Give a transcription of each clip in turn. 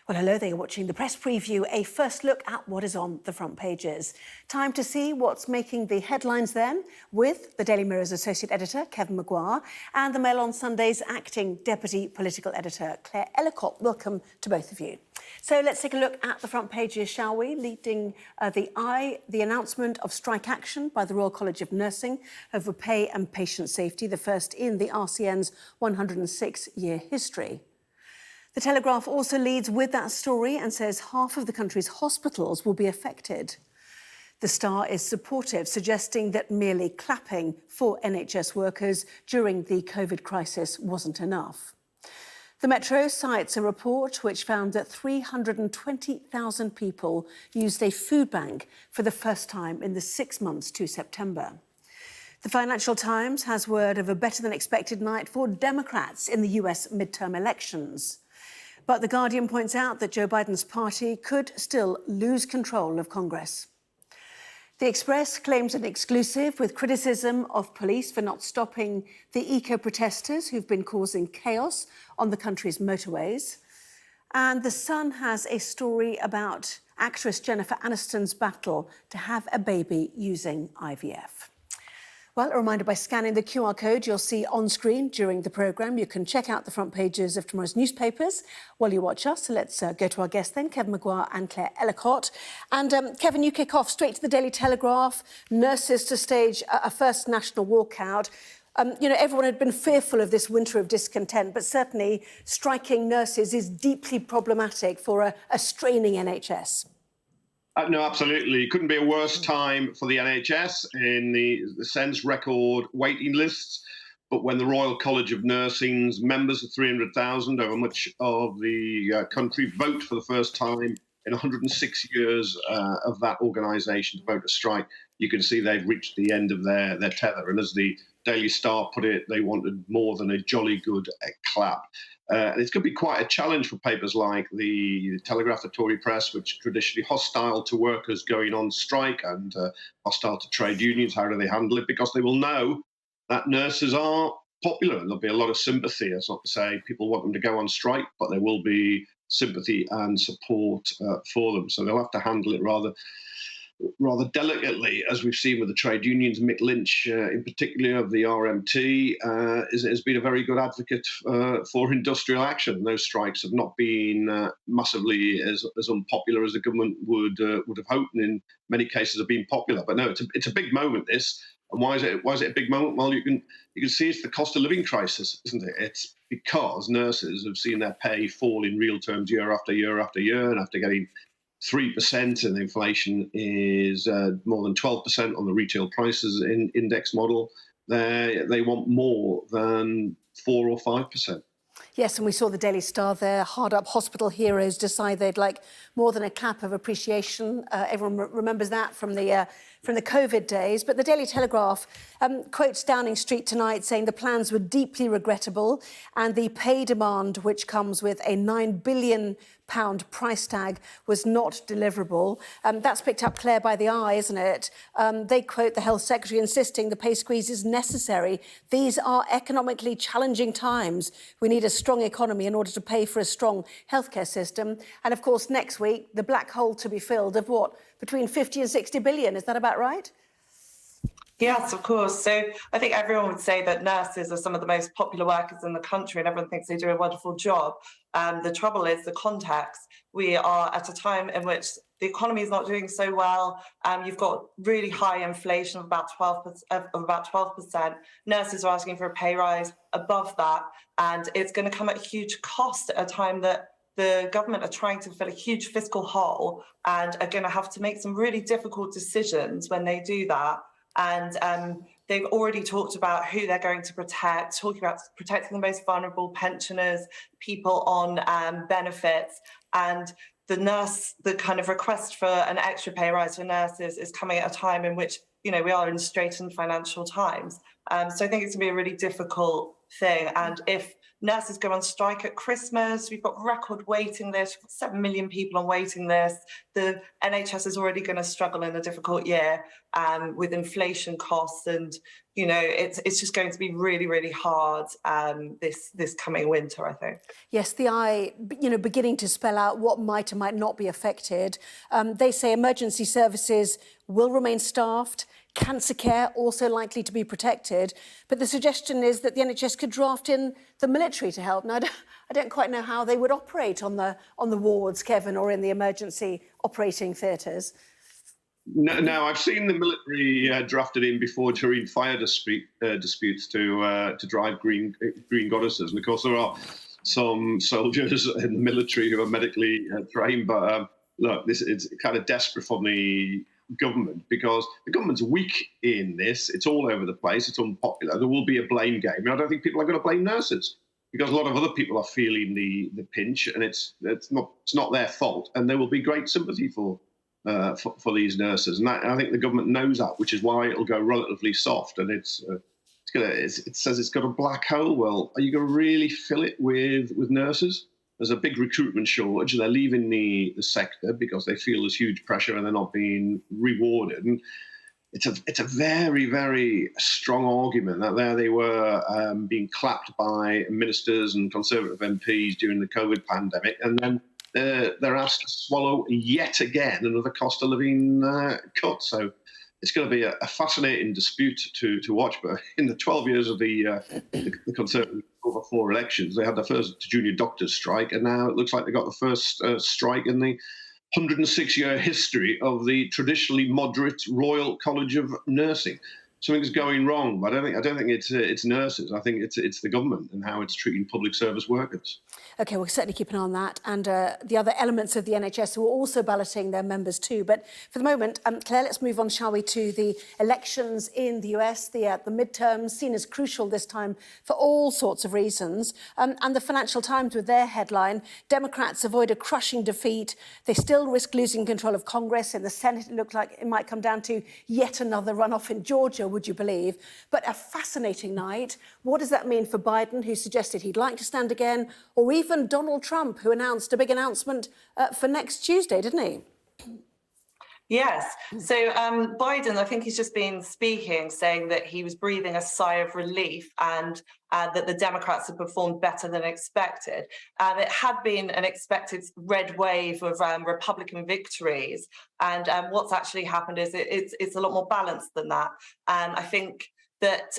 Well, hello there, you're watching the press preview, a first look at what is on the front pages. Time to see what's making the headlines then with the Daily Mirror's associate editor, Kevin Maguire, and the Mail on Sunday's acting deputy political editor, Claire Ellicott. Welcome to both of you. So let's take a look at the front pages, shall we? Leading the announcement of strike action by the Royal College of Nursing over pay and patient safety, the first in the RCN's 106-year history. The Telegraph also leads with that story and says half of the country's hospitals will be affected. The Star is supportive, suggesting that merely clapping for NHS workers during the COVID crisis wasn't enough. The Metro cites a report which found that 320,000 people used a food bank for the first time in the 6 months to September. The Financial Times has word of a better-than-expected night for Democrats in the US midterm elections. But The Guardian points out that Joe Biden's party could still lose control of Congress. The Express claims an exclusive with criticism of police for not stopping the eco-protesters who've been causing chaos on the country's motorways. And The Sun has a story about actress Jennifer Aniston's battle to have a baby using IVF. Well, a reminder, by scanning the QR code you'll see on screen during the programme, you can check out the front pages of tomorrow's newspapers while you watch us. So let's go to our guests then, Kevin Maguire and Claire Ellicott. And Kevin, you kick off straight to the Daily Telegraph. Nurses to stage a first national walkout. Everyone had been fearful of this winter of discontent, but certainly striking nurses is deeply problematic for a straining NHS. No, absolutely. Couldn't be a worse time for the NHS in the sense record waiting lists. But when the Royal College of Nursing's members of 300,000 over much of the country vote for the first time in 106 years of that organisation to vote to strike, you can see they've reached the end of their tether. And as the Daily Star put it, they wanted more than a jolly good clap. And it's going to be quite a challenge for papers like the Telegraph, the Tory press, which traditionally hostile to workers going on strike and hostile to trade unions. How do they handle it? Because they will know that nurses are popular and there'll be a lot of sympathy. That's not to say people want them to go on strike, but there will be sympathy and support for them. So they'll have to handle it rather delicately, as we've seen with the trade unions. Mick Lynch, in particular of the RMT, has been a very good advocate for industrial action. Those strikes have not been massively as unpopular as the government would have hoped, and in many cases have been popular. But no, it's a big moment, this. And why is it a big moment? Well, you can see it's the cost of living crisis, isn't it? It's because nurses have seen their pay fall in real terms year after year after year, and after getting 3%, and inflation is more than 12% on the retail prices in index model. They want more than 4 or 5%. Yes, and we saw the Daily Star there. Hard-up hospital heroes decide they'd like more than a clap of appreciation. Everyone remembers that from the COVID days. But the Daily Telegraph quotes Downing Street tonight saying the plans were deeply regrettable and the pay demand, which comes with a £9 billion price tag, was not deliverable. That's picked up, Claire, by the eye, isn't it? They quote the Health Secretary insisting the pay squeeze is necessary. These are economically challenging times. We need a strong economy in order to pay for a strong healthcare system. And of course, next week, the black hole to be filled of what? Between 50 and 60 billion. Is that about right? Yes, of course. So I think everyone would say that nurses are some of the most popular workers in the country and everyone thinks they do a wonderful job. The trouble is the context. We are at a time in which the economy is not doing so well. You've got really high inflation of about 12%. Nurses are asking for a pay rise above that. And it's going to come at a huge cost at a time that the government are trying to fill a huge fiscal hole and are going to have to make some really difficult decisions when they do that. And they've already talked about who they're going to protect, talking about protecting the most vulnerable pensioners, people on benefits. And the kind of request for an extra pay rise for nurses is coming at a time in which, we are in straitened financial times. So I think it's going to be a really difficult thing. And if Nurses go on strike at Christmas. We've got record waiting lists. We've got 7 million people on waiting lists. The NHS is already going to struggle in a difficult year with inflation costs, and it's just going to be really, really hard this coming winter, I think. Yes, the eye, beginning to spell out what might or might not be affected. They say emergency services will remain staffed. Cancer care also likely to be protected. But the suggestion is that the NHS could draft in the military to help. Now, I don't quite know how they would operate on the wards, Kevin, or in the emergency operating theatres. No, I've seen the military drafted in before during fire disputes to drive green goddesses. And of course, there are some soldiers in the military who are medically trained. But look, it's kind of desperate for the government, because the government's weak in this. It's all over the place. It's unpopular. There will be a blame game. And I don't think people are going to blame nurses, because a lot of other people are feeling the pinch, and it's not their fault. And there will be great sympathy for these nurses, and I think the government knows that, which is why it'll go relatively soft. And it says it's got a black hole. Well, are you going to really fill it with nurses? There's a big recruitment shortage. They're leaving the sector because they feel there's huge pressure and they're not being rewarded. And it's a very, very strong argument that there they were being clapped by ministers and Conservative MPs during the COVID pandemic, and then they're asked to swallow yet again another cost of living cut. So it's going to be a fascinating dispute to watch. But in the 12 years of the Conservative over 4 elections, they had the first junior doctors strike, and now it looks like they got the first strike in the 106-year history of the traditionally moderate Royal College of Nursing. Something's going wrong, but I don't think it's nurses. I think it's the government and how it's treating public service workers. OK, we'll certainly keep an eye on that, and the other elements of the NHS who are also balloting their members too. But for the moment, Claire, let's move on, shall we, to the elections in the US, the midterms, seen as crucial this time for all sorts of reasons. And the Financial Times with their headline, Democrats avoid a crushing defeat. They still risk losing control of Congress. In the Senate, it looked like it might come down to yet another runoff in Georgia, would you believe? But a fascinating night. What does that mean for Biden, who suggested he'd like to stand again, or even Donald Trump, who announced a big announcement for next Tuesday, didn't he? Yes. So Biden, I think he's just been speaking, saying that he was breathing a sigh of relief, and that the Democrats had performed better than expected. It had been an expected red wave of Republican victories. And what's actually happened is it's a lot more balanced than that. And I think that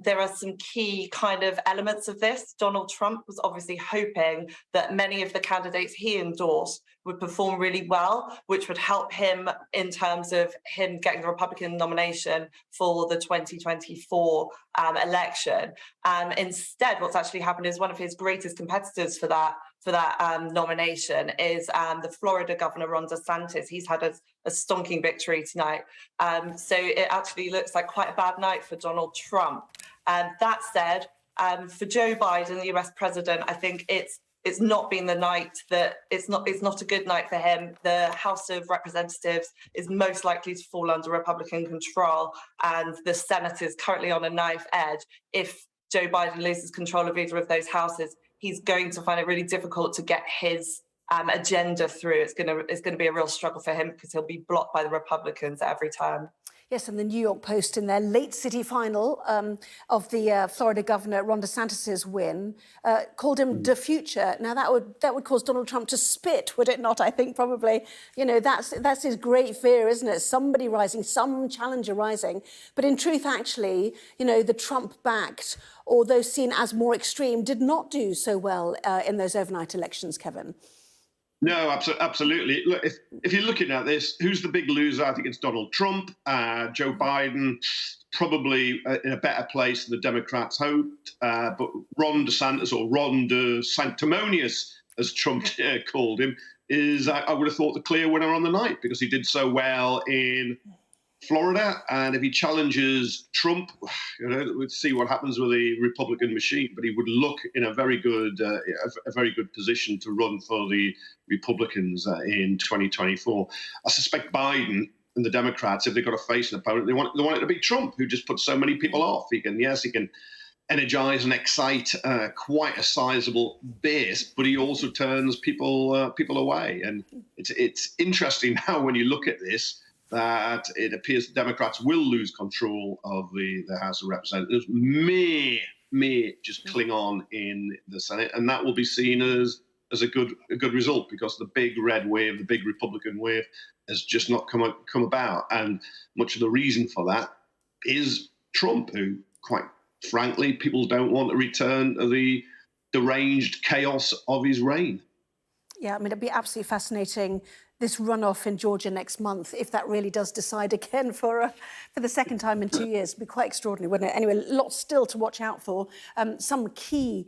there are some key kind of elements of this. Donald Trump was obviously hoping that many of the candidates he endorsed would perform really well, which would help him in terms of him getting the Republican nomination for the 2024 election. Instead, what's actually happened is one of his greatest competitors for that nomination is the Florida governor, Ron DeSantis. He's had a stonking victory tonight. So it actually looks like quite a bad night for Donald Trump. That said, for Joe Biden, the US president, I think it's not been the night that it's not a good night for him. The House of Representatives is most likely to fall under Republican control, and the Senate is currently on a knife edge. If Joe Biden loses control of either of those houses, he's going to find it really difficult to get his agenda through. It's going to be a real struggle for him, because he'll be blocked by the Republicans at every turn. Yes, and the New York Post, in their late city final of the Florida governor, Ron DeSantis' win, called him the future. Now, that would cause Donald Trump to spit, would it not? I think probably, that's his great fear, isn't it? Somebody rising, some challenger rising. But in truth, actually, the Trump-backed, or those seen as more extreme, did not do so well in those overnight elections, Kevin. No, absolutely. Look, if you're looking at this, who's the big loser? I think it's Donald Trump. Joe Biden, probably in a better place than the Democrats hoped. But Ron DeSantis, or Ron DeSanctimonious, as Trump called him, is, I would have thought, the clear winner on the night, because he did so well in Florida. And if he challenges Trump, we'll see what happens with the Republican machine. But he would look in a very good position to run for the Republicans in 2024. I suspect Biden and the Democrats, if they've got to face an opponent, they want it to be Trump, who just puts so many people off. He can energize and excite quite a sizable base, but he also turns people away. And it's interesting now when you look at this that it appears Democrats will lose control of the House of Representatives, may just cling on in the Senate, and that will be seen as a good result, because the big red wave, the big Republican wave, has just not come about. And much of the reason for that is Trump, who, quite frankly, people don't want to return to the deranged chaos of his reign. Yeah, I mean, it'd be absolutely fascinating, this runoff in Georgia next month, if that really does decide again for the second time in 2 years. It'd be quite extraordinary, wouldn't it? Anyway, lots still to watch out for. Some key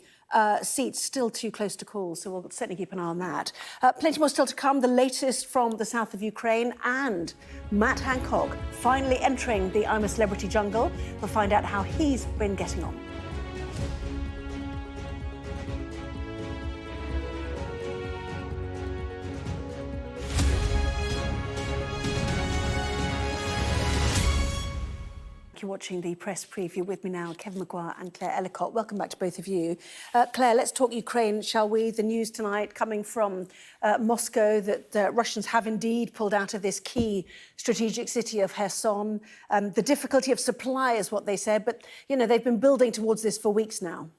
seats still too close to call, so we'll certainly keep an eye on that. Plenty more still to come. The latest from the south of Ukraine, and Matt Hancock finally entering the I'm a Celebrity jungle. We'll find out how he's been getting on. You're watching the press preview. With me now, Kevin Maguire and Claire Ellicott. Welcome back to both of you. Claire, let's talk Ukraine, shall we? The news tonight coming from Moscow that Russians have indeed pulled out of this key strategic city of Kherson. The difficulty of supply is what they said, but, you know, they've been building towards this for weeks now.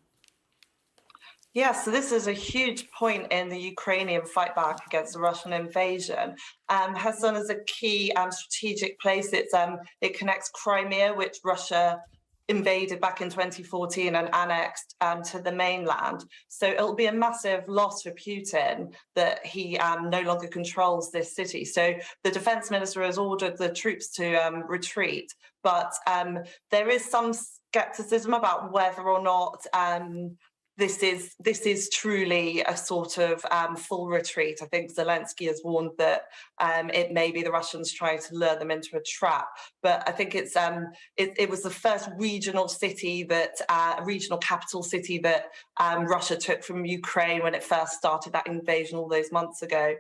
Yeah, so this is a huge point in the Ukrainian fight back against the Russian invasion. Kherson is a key strategic place. It connects Crimea, which Russia invaded back in 2014 and annexed to the mainland. So it'll be a massive loss for Putin that he no longer controls this city. So the defense minister has ordered the troops to retreat, but there is some skepticism about whether or not this is truly a sort of full retreat. I think Zelensky has warned that it may be the Russians trying to lure them into a trap. But I think it was the first regional city regional capital city that Russia took from Ukraine when it first started that invasion all those months ago.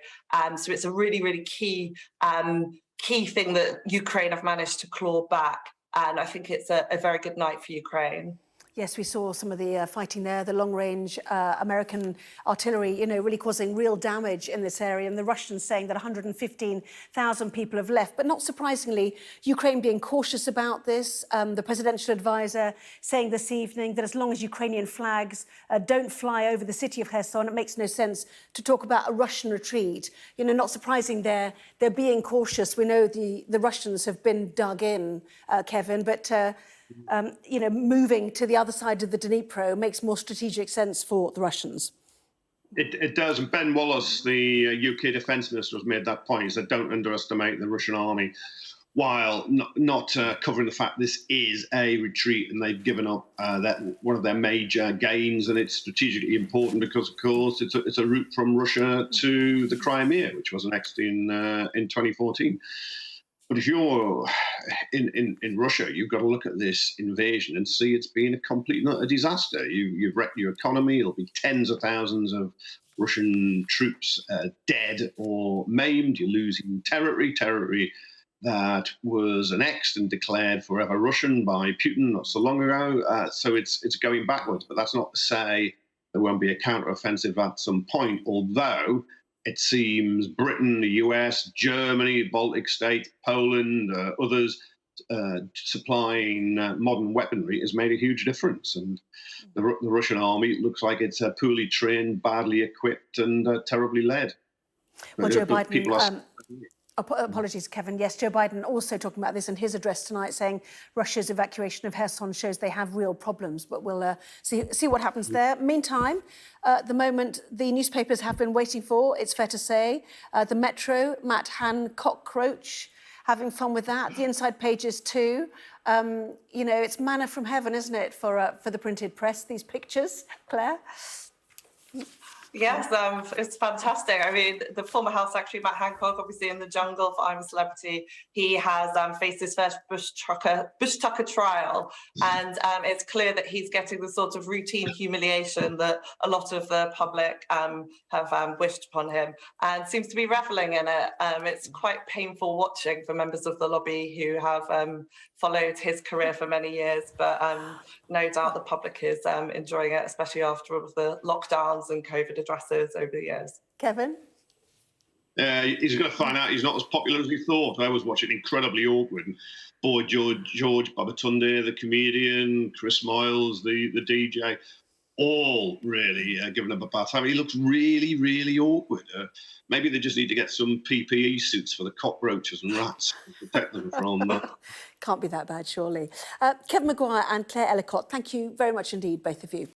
So it's a really, really key thing that Ukraine have managed to claw back. And I think it's a very good night for Ukraine. Yes, we saw some of the fighting there, the long-range American artillery, you know, really causing real damage in this area, and the Russians saying that 115,000 people have left. But not surprisingly, Ukraine being cautious about this. The presidential advisor saying this evening that as long as Ukrainian flags don't fly over the city of Kherson, it makes no sense to talk about a Russian retreat. You know, not surprising they're being cautious. We know the Russians have been dug in, Kevin, but you know, moving to the other side of the Dnipro makes more strategic sense for the Russians. It does. And Ben Wallace, the UK defence minister, has made that point. He said, don't underestimate the Russian army, while not covering the fact this is a retreat and they've given up one of their major gains, and it's strategically important because, of course, it's a route from Russia to the Crimea, which was annexed in 2014. But if you're in Russia, you've got to look at this invasion and see it's been a complete and utter disaster. You've wrecked your economy. There'll be tens of thousands of Russian troops dead or maimed. You're losing territory that was annexed and declared forever Russian by Putin not so long ago. So it's going backwards. But that's not to say there won't be a counteroffensive at some point, although it seems Britain, the US, Germany, Baltic states, Poland, others supplying modern weaponry has made a huge difference. And the Russian army looks like it's poorly trained, badly equipped, and terribly led. Well, Joe Biden... Apologies, Kevin. Yes, Joe Biden also talking about this in his address tonight, saying Russia's evacuation of Kherson shows they have real problems, but we'll see what happens there. Meantime, at the moment, the newspapers have been waiting for, it's fair to say, the Metro, Matt Hancock, having fun with that. The inside pages too. You know, it's manna from heaven, isn't it, for the printed press, these pictures, Claire? Yes, it's fantastic. I mean, the former Health Secretary Matt Hancock, obviously in the jungle for I'm a Celebrity, he has faced his first Bush Tucker trial, and it's clear that he's getting the sort of routine humiliation that a lot of the public have wished upon him, and seems to be reveling in it. It's quite painful watching for members of the lobby who have followed his career for many years, but no doubt the public is enjoying it, especially after all of the lockdowns and COVID addresses over the years. Kevin? He's going to find out he's not as popular as he thought. I was watching incredibly awkward. And boy, George Babatunde, the comedian, Chris Miles, the DJ, all really giving him a bad time. He looks really, really awkward. Maybe they just need to get some PPE suits for the cockroaches and rats to protect them from. Can't be that bad, surely. Kevin Maguire and Claire Ellicott, thank you very much indeed, both of you.